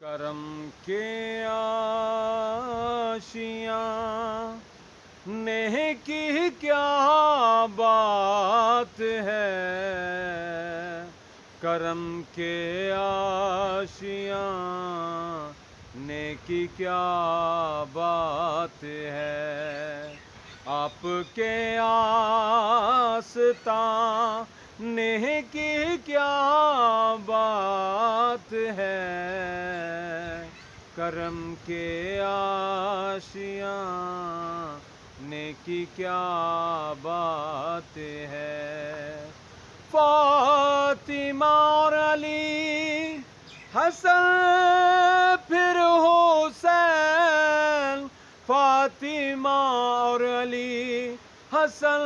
کرم کے آشیاں نیکی کیا بات ہے، کرم کے آشیاں نیکی کیا بات ہے، آپ کے آستاں نیکی کیا بات ہے، کرم کے آشیاں نیکی کیا بات ہے۔ فاطمہ اور علی حسن پھر حسین، فاطمہ اور علی حسن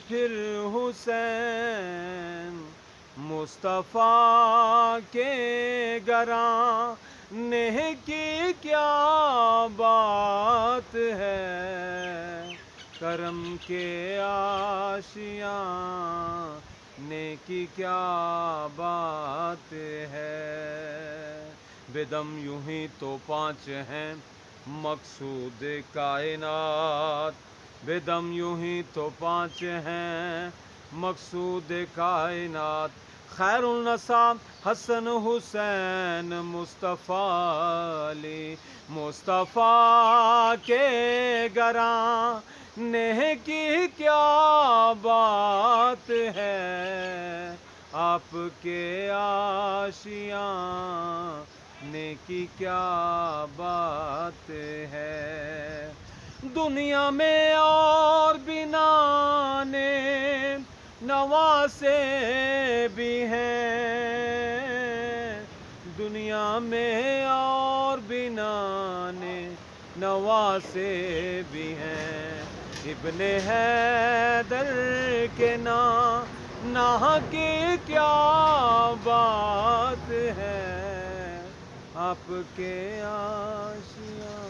پھر حسین، مصطفیٰ کے گراں نیکی کیا بات ہے، کرم کے آشیاں نیکی کیا بات ہے۔ بدم یوں ہی تو پانچ ہیں مقصود کائنات، بدم یوں ہی تو پانچ ہیں مقصود کائنات، خیر النساء حسن حسین مصطفیٰ علی، مصطفیٰ کے گراں نیکی کیا بات ہے، آپ کے آشیاں نیکی کیا بات ہے۔ دنیا میں اور بھی نانے نواسے بھی ہیں، دنیا میں اور بھی نانے نواسے بھی ہیں، ابن حیدر کے نہ کی کیا بات ہے، آپ کے آشیاں